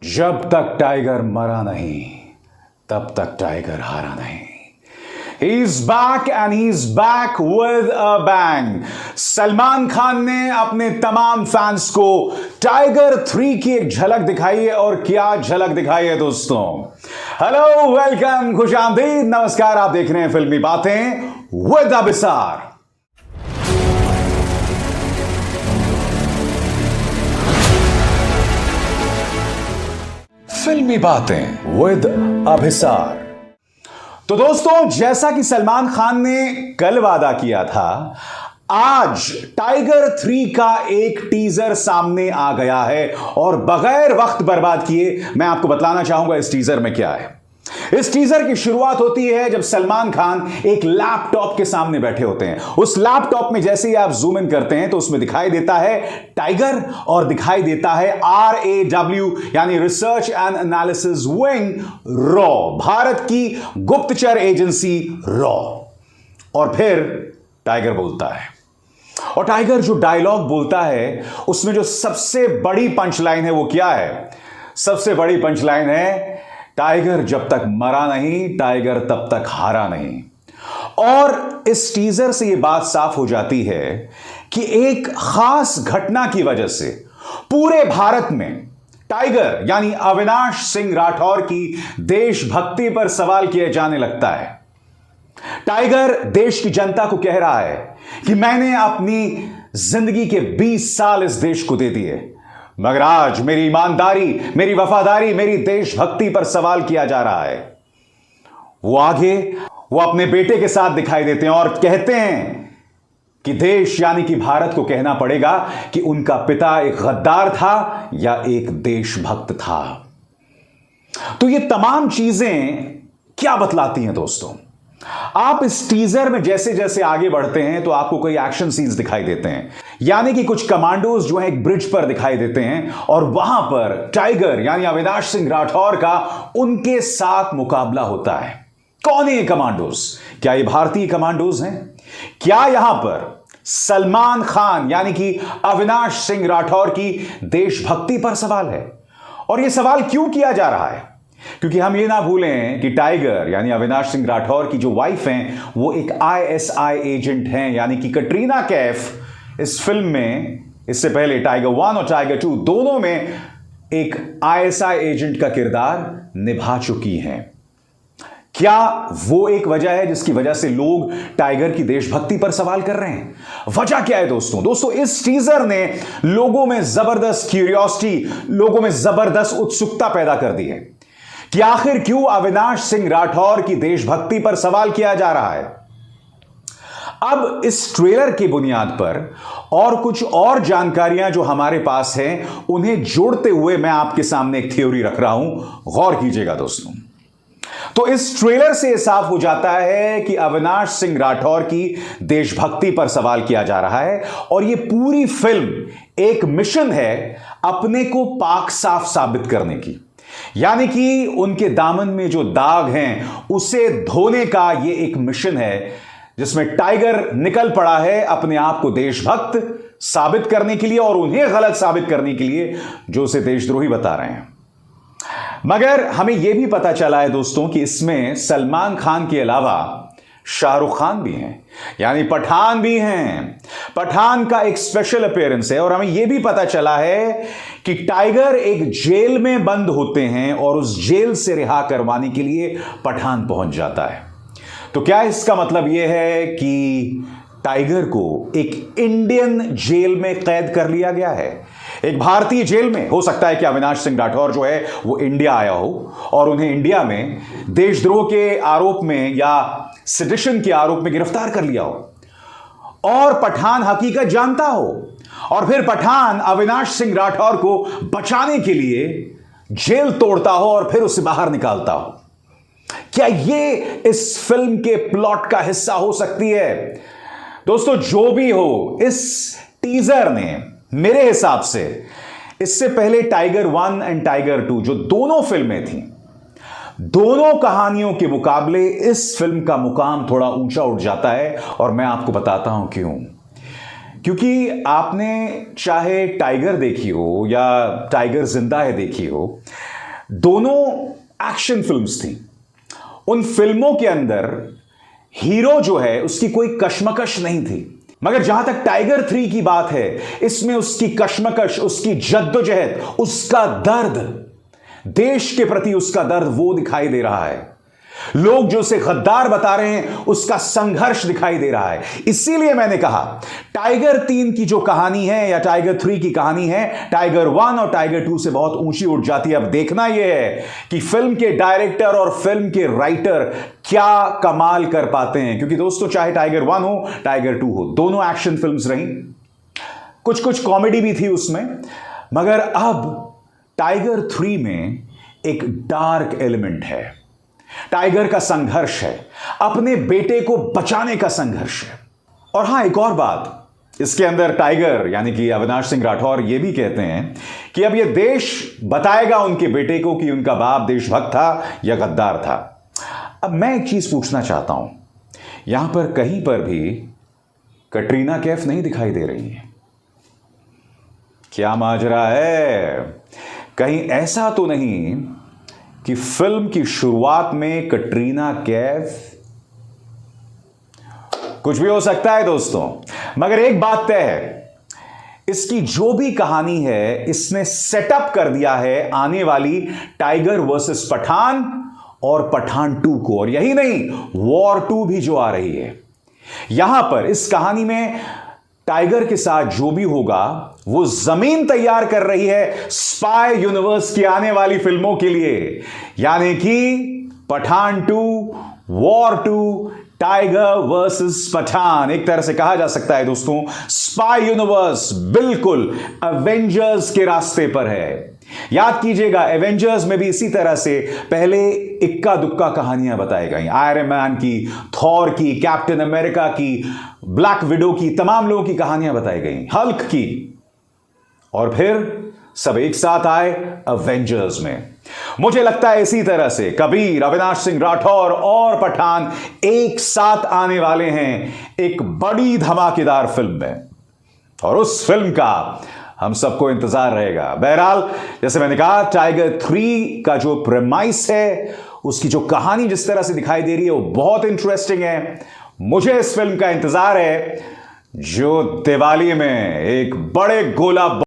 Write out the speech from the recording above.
जब तक टाइगर मरा नहीं तब तक टाइगर हारा नहीं। He's back and he's back with a bang। Salman Khan ने अपने तमाम फैंस को टाइगर 3 की एक झलक दिखाई है, और क्या झलक दिखाई है दोस्तों। हेलो, वेलकम, खुशामदीद, नमस्कार। आप देख रहे हैं फिल्मी बातें विद अभिसार। फिल्मी बातें विद अभिसार। तो दोस्तों, जैसा कि सलमान खान ने कल वादा किया था, आज टाइगर 3 का एक टीजर सामने आ गया है, और बगैर वक्त बर्बाद किए मैं आपको बताना चाहूंगा इस टीजर में क्या है। इस टीजर की शुरुआत होती है जब सलमान खान एक लैपटॉप के सामने बैठे होते हैं। उस लैपटॉप में जैसे ही आप जूम इन करते हैं तो उसमें दिखाई देता है टाइगर, और दिखाई देता है RAW यानी research and analysis wing raw, Bharat की गुप्तचर एजेंसी रॉ। और फिर टाइगर बोलता है, और टाइगर जो डायलॉग बोलता है उसमें जो सबसे बड़ी पंचलाइन है वो क्या है? सबसे बड़ी पंचलाइन है, टाइगर जब तक मरा नहीं, टाइगर तब तक हारा नहीं। और इस टीजर से यह बात साफ हो जाती है कि एक खास घटना की वजह से पूरे भारत में टाइगर यानी अविनाश सिंह राठौर की देशभक्ति पर सवाल किए जाने लगता है। टाइगर देश की जनता को कह रहा है कि मैंने अपनी जिंदगी के 20 साल इस देश को दे दिए, मगर आज मेरी ईमानदारी, मेरी वफादारी, मेरी देशभक्ति पर सवाल किया जा रहा है। वो अपने बेटे के साथ दिखाई देते हैं और कहते हैं कि देश यानी कि भारत को कहना पड़ेगा कि उनका पिता एक गद्दार था या एक देशभक्त था। तो ये तमाम चीजें क्या बतलाती हैं दोस्तों? आप इस टीजर में जैसे जैसे आगे बढ़ते हैं तो आपको कई एक्शन सीन्स दिखाई देते हैं, यानी कि कुछ कमांडोज जो है एक ब्रिज पर दिखाई देते हैं, और वहां पर टाइगर यानी अविनाश सिंह राठौर का उनके साथ मुकाबला होता है। कौन है ये कमांडोज? क्या ये भारतीय कमांडोज हैं? क्या यहां पर सलमान खान यानी कि अविनाश सिंह राठौर की देशभक्ति पर सवाल है? और यह सवाल क्यों किया जा रहा है? क्योंकि हम ये ना भूलें कि टाइगर यानी अविनाश सिंह राठौर की जो वाइफ हैं वो एक ISI एजेंट हैं, यानी कि कटरीना कैफ इस फिल्म में इससे पहले टाइगर 1 और टाइगर 2 दोनों में एक ISI एजेंट का किरदार निभा चुकी हैं। क्या वो एक वजह है जिसकी वजह से लोग टाइगर की देशभक्ति पर सवाल कर रहे हैं? वजह क्या है दोस्तों? इस टीजर ने लोगों में जबरदस्त क्यूरियोसिटी, लोगों में जबरदस्त उत्सुकता पैदा कर दी है कि आखिर क्यों अविनाश सिंह राठौर की देशभक्ति पर सवाल किया जा रहा है। अब इस ट्रेलर की बुनियाद पर और कुछ और जानकारियां जो हमारे पास हैं उन्हें जोड़ते हुए मैं आपके सामने एक थ्योरी रख रहा हूं, गौर कीजिएगा दोस्तों। तो इस ट्रेलर से साफ हो जाता है कि अविनाश सिंह राठौर की देशभक्ति पर सवाल किया जा रहा है, और यह पूरी फिल्म एक मिशन है अपने को पाक साफ साबित करने की, यानी कि उनके दामन में जो दाग हैं उसे धोने का यह एक मिशन है, जिसमें टाइगर निकल पड़ा है अपने आप को देशभक्त साबित करने के लिए और उन्हें गलत साबित करने के लिए जो उसे देशद्रोही बता रहे हैं। मगर हमें यह भी पता चला है दोस्तों कि इसमें सलमान खान के अलावा शाहरुख खान भी हैं, यानी पठान भी हैं। पठान का एक स्पेशल अपीयरेंस है, और हमें यह भी पता चला है कि टाइगर एक जेल में बंद होते हैं और उस जेल से रिहा करवाने के लिए पठान पहुंच जाता है। तो क्या इसका मतलब यह है कि टाइगर को एक इंडियन जेल में कैद कर लिया गया है, एक भारतीय जेल में? हो सकता है कि अविनाश सिंह राठौर जो है वो इंडिया आया हो और उन्हें इंडिया में देशद्रोह के आरोप में या सेडिशन के आरोप में गिरफ्तार कर लिया हो, और पठान हकीकत जानता हो, और फिर पठान अविनाश सिंह राठौर को बचाने के लिए जेल तोड़ता हो और फिर उसे बाहर निकालता हो। क्या यह इस फिल्म के प्लॉट का हिस्सा हो सकती है? दोस्तों, जो भी हो, इस टीजर ने मेरे हिसाब से इससे पहले टाइगर 1 एंड टाइगर 2 जो दोनों फिल्में थी, दोनों कहानियों के मुकाबले इस फिल्म का मुकाम थोड़ा ऊंचा उठ जाता है, और मैं आपको बताता हूं क्यों। क्योंकि आपने चाहे टाइगर देखी हो या टाइगर जिंदा है देखी हो, दोनों एक्शन फिल्म्स थी। उन फिल्मों के अंदर हीरो जो है उसकी कोई कश्मकश नहीं थी, मगर जहां तक टाइगर 3 की बात है, इसमें उसकी कश्मकश, उसकी जद्दोजहद, उसका दर्द, देश के प्रति उसका दर्द वो दिखाई दे रहा है। लोग जो उसे गद्दार बता रहे हैं उसका संघर्ष दिखाई दे रहा है। इसीलिए मैंने कहा टाइगर 3 की जो कहानी है या टाइगर 3 की कहानी है, टाइगर 1 और टाइगर 2 से बहुत ऊंची उठ जाती है। अब देखना यह है कि फिल्म के डायरेक्टर और फिल्म के राइटर क्या कमाल कर पाते हैं। क्योंकि दोस्तों, चाहे टाइगर 1 हो टाइगर 2 हो, दोनों एक्शन फिल्म्स रही, कुछ कुछ कॉमेडी भी थी उसमें, मगर अब टाइगर 3 में एक डार्क एलिमेंट है। टाइगर का संघर्ष है, अपने बेटे को बचाने का संघर्ष है। और हां, एक और बात, इसके अंदर टाइगर यानी कि अविनाश सिंह राठौर यह भी कहते हैं कि अब यह देश बताएगा उनके बेटे को कि उनका बाप देशभक्त था या गद्दार था। अब मैं एक चीज पूछना चाहता हूं, यहां पर कहीं पर भी कटरीना कैफ नहीं दिखाई दे रही है। क्या माजरा है? कहीं ऐसा तो नहीं कि फिल्म की शुरुआत में कटरीना कैफ, कुछ भी हो सकता है दोस्तों, मगर एक बात तय है, इसकी जो भी कहानी है इसने सेटअप कर दिया है आने वाली टाइगर वर्सेस पठान और पठान 2 को। और यही नहीं, वॉर 2 भी जो आ रही है। यहां पर इस कहानी में टाइगर के साथ जो भी होगा वो जमीन तैयार कर रही है स्पाई यूनिवर्स की आने वाली फिल्मों के लिए, यानी कि पठान 2, वॉर 2, टाइगर वर्सेस पठान। एक तरह से कहा जा सकता है दोस्तों, स्पाई यूनिवर्स बिल्कुल एवेंजर्स के रास्ते पर है। याद कीजिएगा, एवेंजर्स में भी इसी तरह से पहले इक्का दुक्का कहानियां बताई गई, आयरन मैन की, थॉर की, कैप्टन अमेरिका की, ब्लैक विडो की, तमाम लोगों की कहानियां बताई गई, हल्क की, और फिर सब एक साथ आए एवेंजर्स में। मुझे लगता है इसी तरह से कबीर, अविनाश सिंह राठौर और पठान एक साथ आने वाले हैं एक बड़ी धमाकेदार फिल्म में, और उस फिल्म का हम सबको इंतजार रहेगा। बहरहाल, जैसे मैंने कहा, टाइगर 3 का जो प्रेमाइस है, उसकी जो कहानी जिस तरह से दिखाई दे रही है वो बहुत इंटरेस्टिंग है। मुझे इस फिल्म का इंतजार है जो दिवाली में एक बड़े गोला